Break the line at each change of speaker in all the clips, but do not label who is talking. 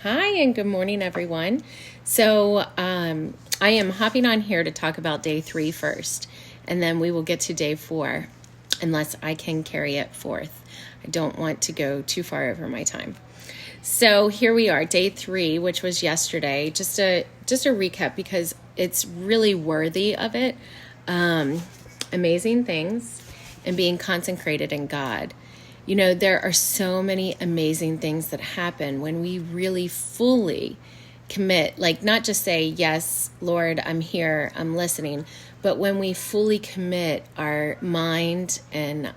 Hi, and good morning, everyone. So, I am hopping on here to talk about day 3 first, and then we will get to day 4, unless I can carry it forth. I don't want to go too far over my time. So here we are, day 3, which was yesterday. Just a recap because it's really worthy of it. Amazing things and being consecrated in God. You know, there are so many amazing things that happen when we really fully commit, like not just say, yes, Lord, I'm here, I'm listening, but when we fully commit our mind and,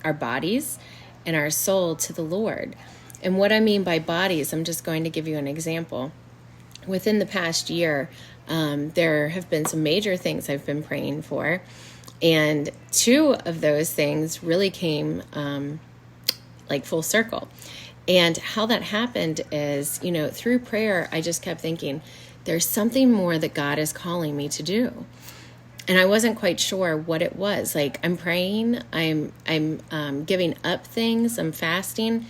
our bodies and our soul to the Lord. And what I mean by bodies, I'm just going to give you an example. Within the past year, there have been some major things I've been praying for. And 2 of those things really came like full circle. And how that happened is, through prayer, I just kept thinking, there's something more that God is calling me to do. And I wasn't quite sure what it was. Like, I'm praying, I'm giving up things, I'm fasting.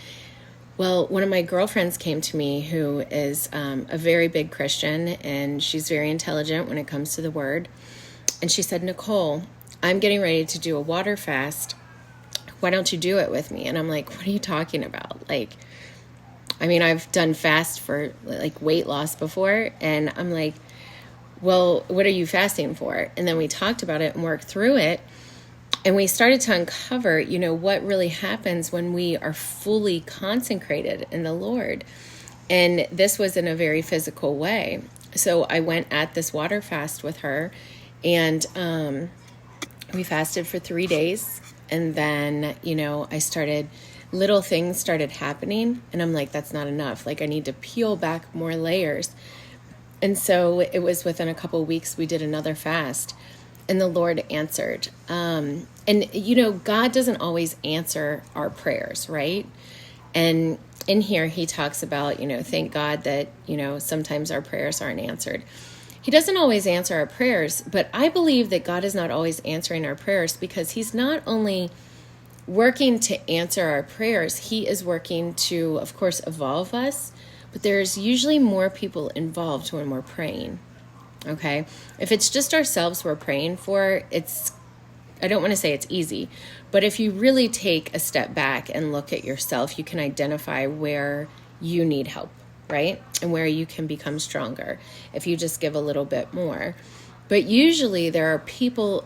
Well, one of my girlfriends came to me who is a very big Christian, and she's very intelligent when it comes to the word. And she said, Nicole, I'm getting ready to do a water fast. Why don't you do it with me? And I'm like, what are you talking about? I've done fast for weight loss before. And I'm like, well, what are you fasting for? And then we talked about it and worked through it. And we started to uncover, what really happens when we are fully consecrated in the Lord. And this was in a very physical way. So I went at this water fast with her, and we fasted for 3 days. And then, little things started happening. And I'm like, that's not enough. I need to peel back more layers. And so it was within a couple of weeks, we did another fast. And the Lord answered. And God doesn't always answer our prayers, right? And in here, he talks about, thank God that, sometimes our prayers aren't answered. He doesn't always answer our prayers, but I believe that God is not always answering our prayers because he's not only working to answer our prayers, he is working to, of course, evolve us, but there's usually more people involved when we're praying, okay? If it's just ourselves we're praying for, I don't want to say it's easy, but if you really take a step back and look at yourself, you can identify where you need help, right? And where you can become stronger if you just give a little bit more. But usually there are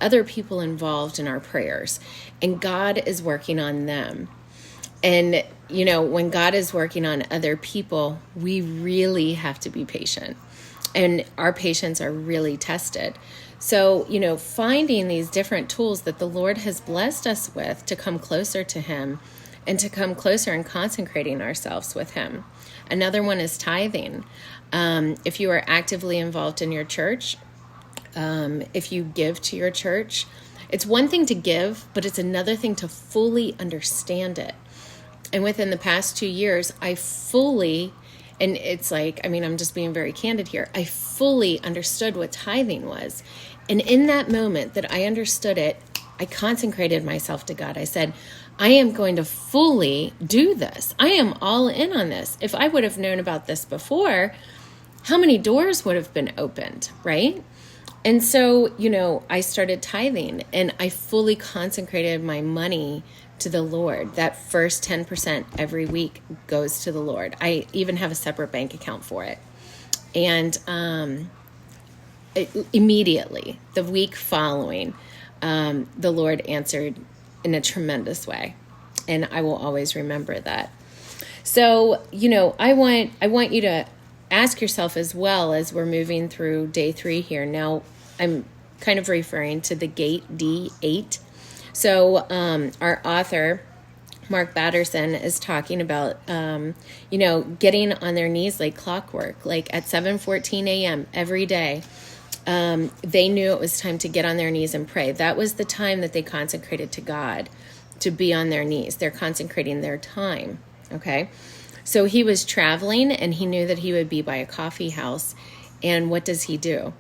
other people involved in our prayers, and God is working on them. And, when God is working on other people, we really have to be patient. And our patience are really tested. So, finding these different tools that the Lord has blessed us with to come closer to him and to come closer and consecrating ourselves with him. Another one is tithing. If you are actively involved in your church, if you give to your church, it's one thing to give, but it's another thing to fully understand it. And within the past 2 years, and it's I'm just being very candid here, I fully understood what tithing was. And in that moment that I understood it, I consecrated myself to God. I said, I am going to fully do this. I am all in on this. If I would have known about this before, how many doors would have been opened, right? And so, I started tithing, and I fully consecrated my money to the Lord. That first 10% every week goes to the Lord. I even have a separate bank account for it. And immediately, the week following, the Lord answered in a tremendous way. And I will always remember that. So, I want you to ask yourself as well as we're moving through day 3 here. Now, I'm kind of referring to the gate D8. So our author, Mark Batterson, is talking about, getting on their knees like clockwork, like at 7:14 a.m. every day. They knew it was time to get on their knees and pray. That was the time that they consecrated to God, to be on their knees. They're consecrating their time, okay? So he was traveling, and he knew that he would be by a coffee house. And what does he do?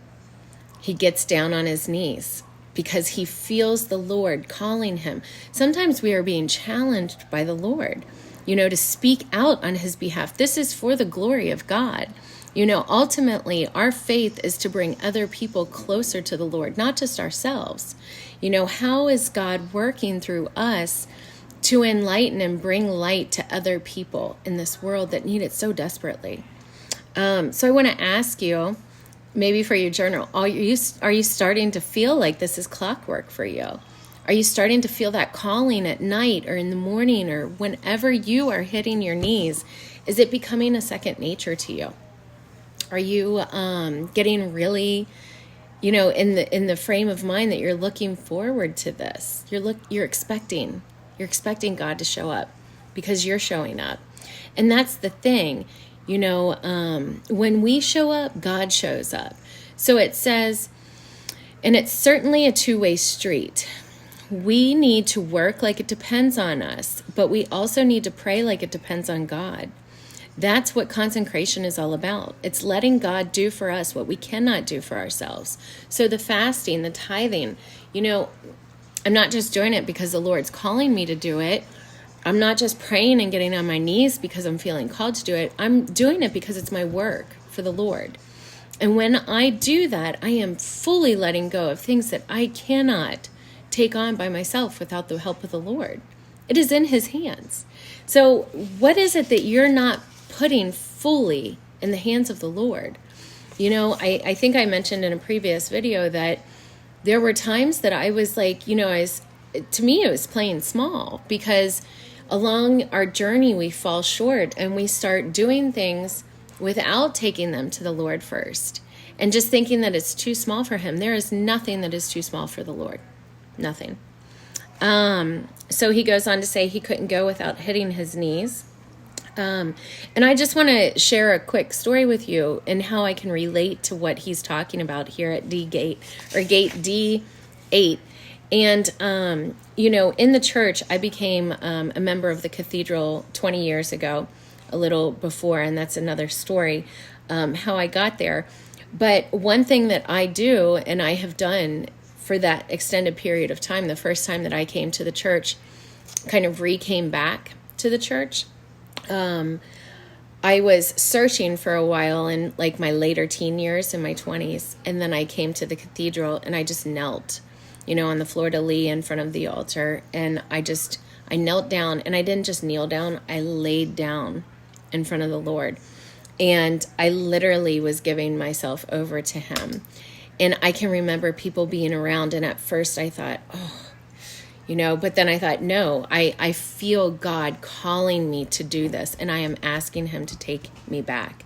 He gets down on his knees because he feels the Lord calling him. Sometimes we are being challenged by the Lord. to speak out on his behalf. This is for the glory of God. Ultimately, our faith is to bring other people closer to the Lord, not just ourselves. How is God working through us to enlighten and bring light to other people in this world that need it so desperately? So I want to ask you, maybe for your journal, are you starting to feel like this is clockwork for you? Are you starting to feel that calling at night or in the morning or whenever you are hitting your knees? Is it becoming a second nature to you? Are you getting really, in the frame of mind that you're looking forward to this? You're expecting God to show up because you're showing up. And that's the thing, when we show up, God shows up. So it says, and it's certainly a two-way street. We need to work like it depends on us, but we also need to pray like it depends on God. That's what consecration is all about. It's letting God do for us what we cannot do for ourselves. So the fasting, the tithing, I'm not just doing it because the Lord's calling me to do it. I'm not just praying and getting on my knees because I'm feeling called to do it. I'm doing it because it's my work for the Lord. And when I do that, I am fully letting go of things that I cannot take on by myself without the help of the Lord. It is in his hands. So what is it that you're not putting fully in the hands of the Lord? I think I mentioned in a previous video that there were times that I was like, to me it was playing small, because along our journey we fall short and we start doing things without taking them to the Lord first and just thinking that it's too small for him. There is nothing that is too small for the Lord. Nothing. So he goes on to say he couldn't go without hitting his knees. And I just want to share a quick story with you and how I can relate to what he's talking about here at gate D8. And, in the church, I became a member of the cathedral 20 years ago, a little before, and that's another story, how I got there. But one thing that I do, and I have done for that extended period of time, the first time that I came to the church, kind of came back to the church, I was searching for a while in like my later teen years, in my 20s, and then I came to the cathedral and I just knelt, on the fleur-de-lis in front of the altar, and I knelt down, and I didn't just kneel down, I laid down in front of the Lord, and I literally was giving myself over to him. And I can remember people being around, and at first I thought, but then I thought, no, I feel God calling me to do this, and I am asking him to take me back.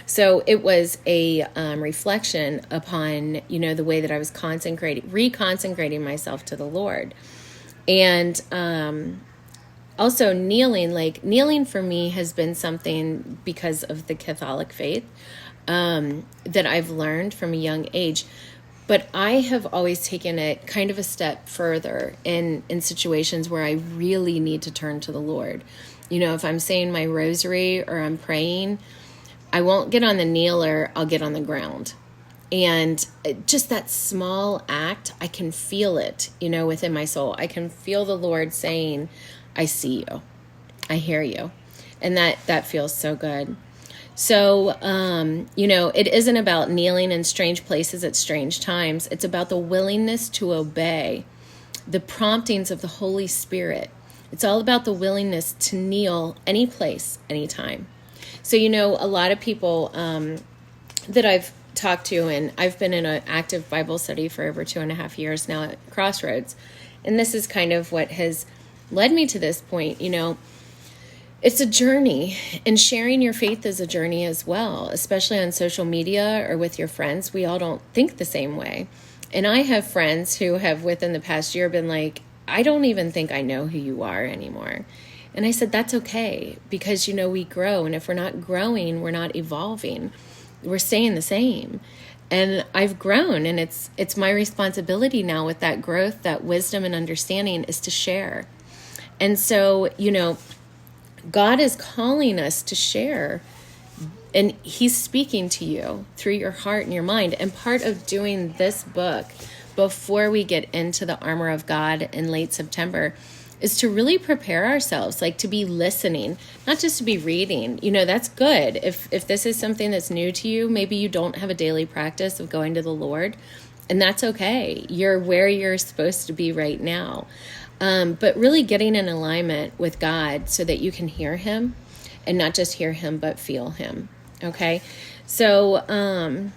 So it was a reflection upon, the way that I was reconsecrating myself to the Lord. And also kneeling for me has been something, because of the Catholic faith, that I've learned from a young age. But I have always taken it kind of a step further in situations where I really need to turn to the Lord. If I'm saying my rosary or I'm praying, I won't get on the kneeler, I'll get on the ground. And just that small act, I can feel it, within my soul. I can feel the Lord saying, I see you, I hear you. And that feels so good. So, it isn't about kneeling in strange places at strange times. It's about the willingness to obey the promptings of the Holy Spirit. It's all about the willingness to kneel any place, anytime. So, a lot of people that I've talked to, and I've been in an active Bible study for over 2.5 years now at Crossroads. And this is kind of what has led me to this point. It's a journey, and sharing your faith is a journey as well, especially on social media or with your friends. We all don't think the same way. And I have friends who have, within the past year, been like, I don't even think I know who you are anymore. And I said, that's okay, because, we grow. And if we're not growing, we're not evolving. We're staying the same. And I've grown, and it's my responsibility now with that growth, that wisdom and understanding, is to share. And so, God is calling us to share, and he's speaking to you through your heart and your mind. And part of doing this book before we get into the armor of God in late September is to really prepare ourselves, like to be listening, not just to be reading. That's good. If this is something that's new to you, maybe you don't have a daily practice of going to the Lord, and that's okay. You're where you're supposed to be right now. But really getting in alignment with God so that you can hear him, and not just hear him, but feel him. Okay. So,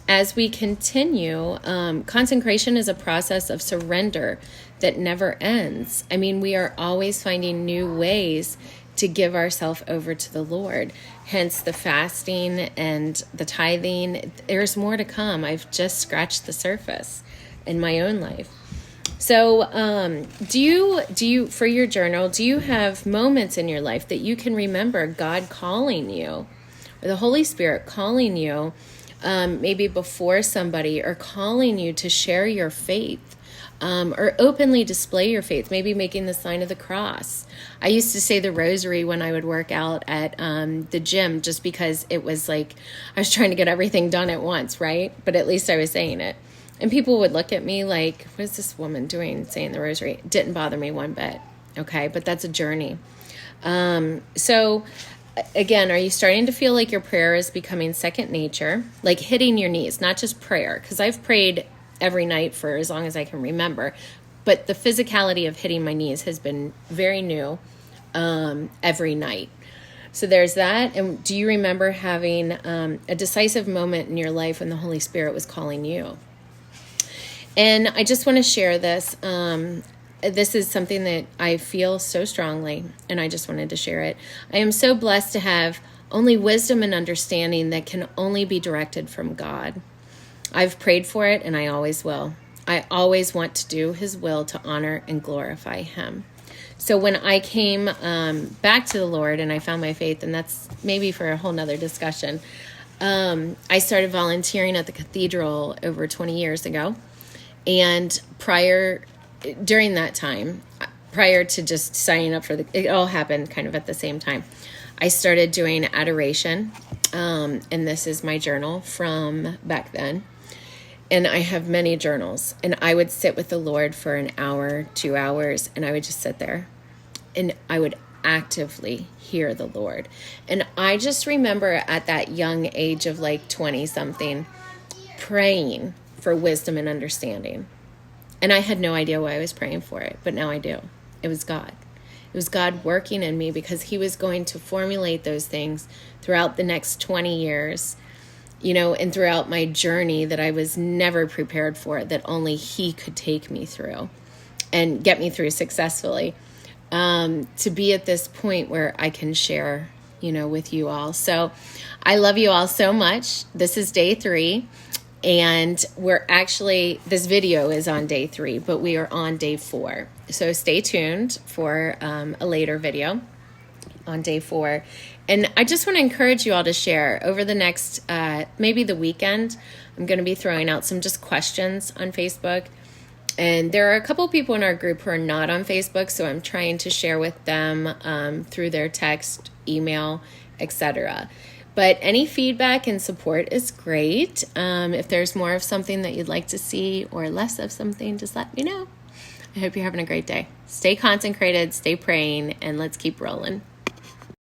as we continue, consecration is a process of surrender that never ends. I mean, we are always finding new ways to give ourselves over to the Lord. Hence the fasting and the tithing. There's more to come. I've just scratched the surface in my own life. So, do you, for your journal, do you have moments in your life that you can remember God calling you, or the Holy Spirit calling you, maybe before somebody, or calling you to share your faith, or openly display your faith, maybe making the sign of the cross? I used to say the rosary when I would work out at the gym, just because it was like I was trying to get everything done at once, right? But at least I was saying it. And people would look at me like, what is this woman doing saying the rosary? It didn't bother me one bit. Okay, but that's a journey. So again, are you starting to feel like your prayer is becoming second nature, like hitting your knees, not just prayer? Because I've prayed every night for as long as I can remember, but the physicality of hitting my knees has been very new every night. So there's that. And do you remember having a decisive moment in your life when the Holy Spirit was calling you? And I just want to share this. This is something that I feel so strongly, and I just wanted to share it. I am so blessed to have only wisdom and understanding that can only be directed from God. I've prayed for it, and I always will. I always want to do his will to honor and glorify him. So when I came back to the Lord and I found my faith, and that's maybe for a whole nother discussion, I started volunteering at the cathedral over 20 years ago. And during that time, prior to just signing up for it all happened kind of at the same time. I started doing adoration, and this is my journal from back then. And I have many journals, and I would sit with the Lord for an hour, 2 hours, and I would just sit there, and I would actively hear the Lord. And I just remember at that young age of like 20 something, praying for wisdom and understanding. And I had no idea why I was praying for it, but now I do. It was God. It was God working in me, because he was going to formulate those things throughout the next 20 years, and throughout my journey that I was never prepared for, that only he could take me through and get me through successfully, to be at this point where I can share, with you all. So I love you all so much. This is day 3. And this video is on day 3, but we are on day 4. So stay tuned for a later video on day 4. And I just want to encourage you all to share over the next, maybe the weekend. I'm going to be throwing out some just questions on Facebook. And there are a couple people in our group who are not on Facebook, so I'm trying to share with them through their text, email, etc. But any feedback and support is great. If there's more of something that you'd like to see or less of something, just let me know. I hope you're having a great day. Stay consecrated, stay praying, and let's keep rolling.